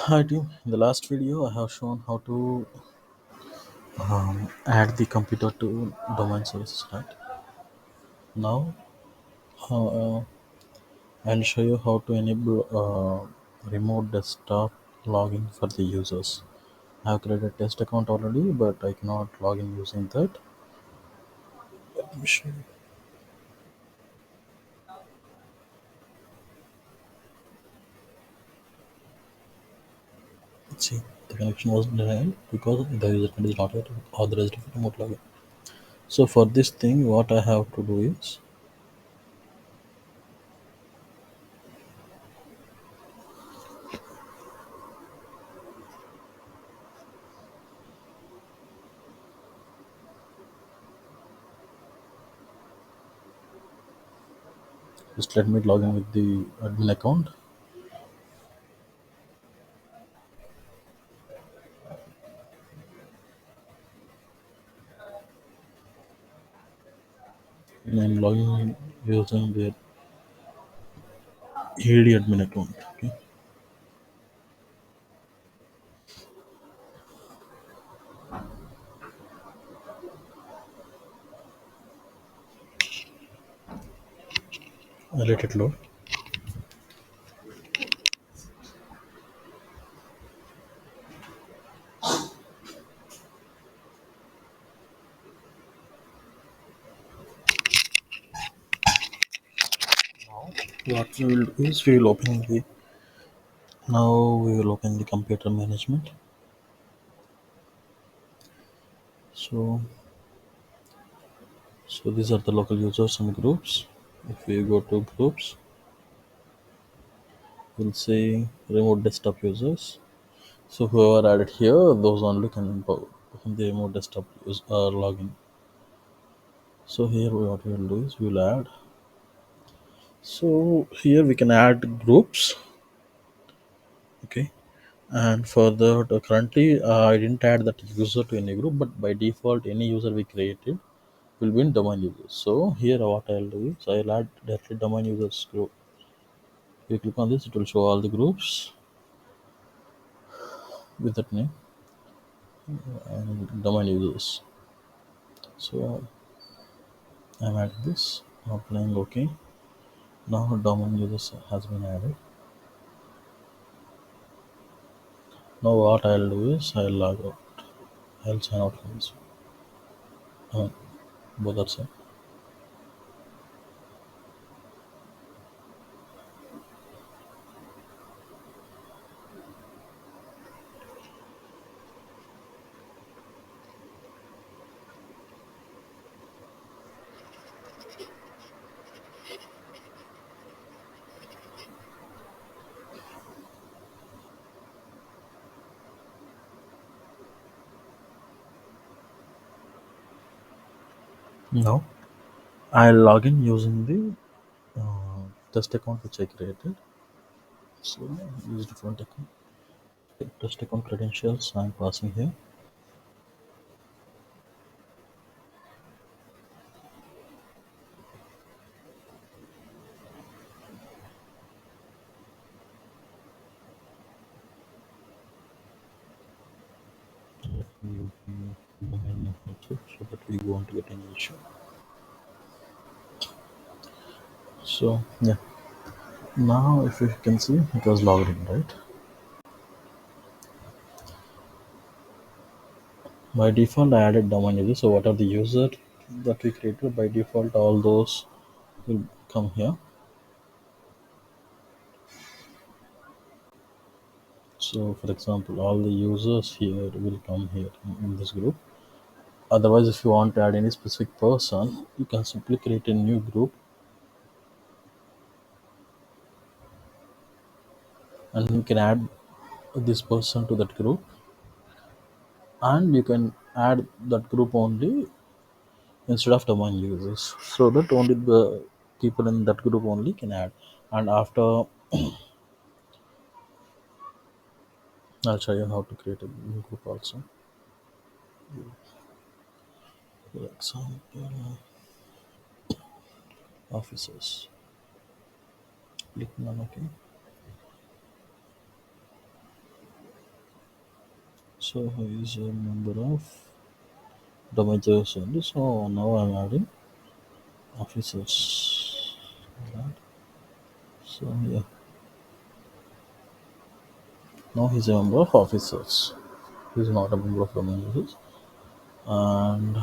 Hi team. In the last video, I have shown how to add the computer to domain services. Right now, I'll show you how to enable remote desktop login for the users. I have created a test account already, but I cannot log in using that. Let me show you. See, the connection was denied because the user is not yet authorized for remote login. So for this thing, what I have to do is just let me log in with the admin account. And I'm logging in using the AD admin account. Okay, I let it load. What we will do is we will open the now we will open the computer management. So these are the local users and groups. If we go to groups, we'll see remote desktop users. So whoever added here, those only can the remote desktop login. So here what we will do is we will add. So here we can add groups. Okay, and for the currently I didn't add that user to any group, but by default any user we created will be in domain users. So here what I'll do is I'll add directly domain users group. You click on this, it will show all the groups with that name and domain users. So I'm adding this, applying OK. Now domain users has been added. Now what I'll do is I'll log out. I'll sign out from this. Uh, both are same. Now I'll log in using the test account which I created. So use different account. Test account credentials I'm passing here. You domain name also, so that we won't get any issue. So yeah, now if you can see it was logged in, right? By default I added domain user, so what are the user that we created by default, all those will come here. So for example, all the users here will come here in this group. Otherwise, if you want to add any specific person, you can simply create a new group and you can add this person to that group, and you can add that group only instead of domain users, so that only the people in that group only can add. And after, I'll show you how to create a new group also. For example, officers. Click on OK. So he is a member of domain users only. So now I'm adding officers. Right. So yeah, now he's a member of officers. He's not a member of domain users. And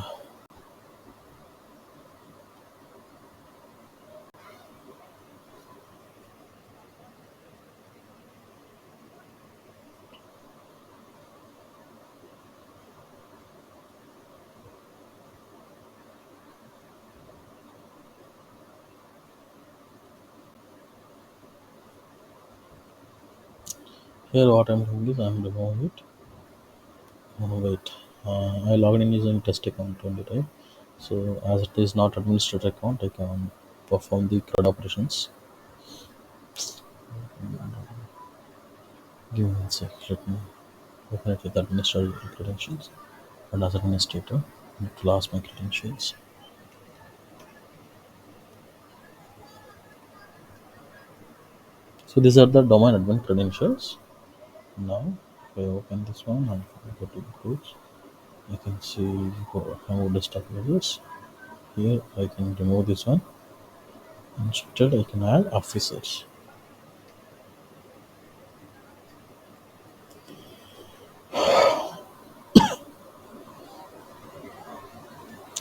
here what I'm doing is I'm removing it. Oh, wait, I logged in using test account only, right? So as it is not administrator account, I can perform the CRUD operations. Give me a sec. Let me open it with administrator credentials. And as administrator, it will ask my credentials. So these are the domain admin credentials. Now, if I open this one and go to the groups, I can see how desktop users. Here I can remove this one. Instead, I can add officers.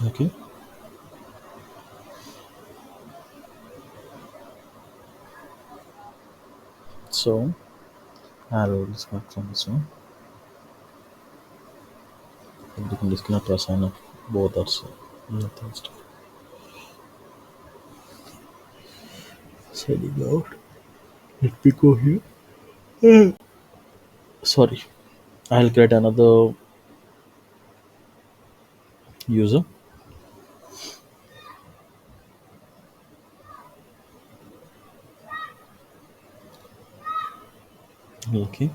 Okay. So I'll disconnect from this one. You can disconnect or sign up. Both are same. Nothing stuff. Signing out. Let me go here. Sorry. I'll create another user. Okay.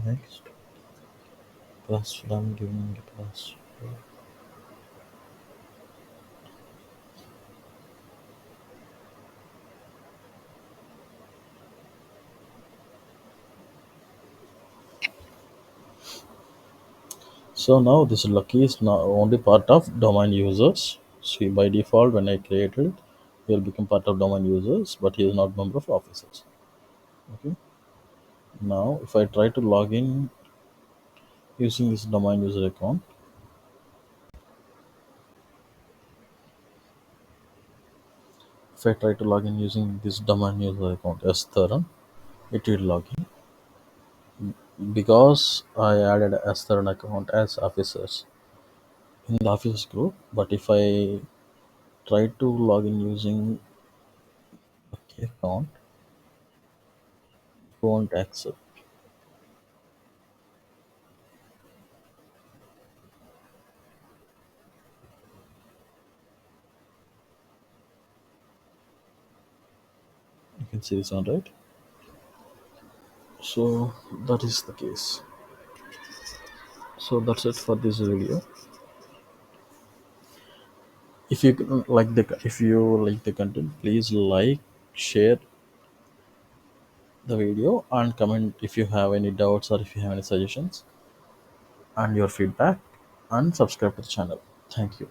Next. Password. I'm giving a password. So now this lucky is now only part of domain users. See by default when I created it, he will become part of domain users, but he is not member of officers. Okay. Now if I try to log in using this domain user account, if I try to log in using this domain user account as Theron, it will log in because I added as Theron account as officers in the officers group. But if I try to log in using the account, it won't accept. You can see this one, right? So that is the case. So that's it for this video. If you like the content, please like, share the video, and comment if you have any doubts or if you have any suggestions and your feedback, and subscribe to the channel. Thank you.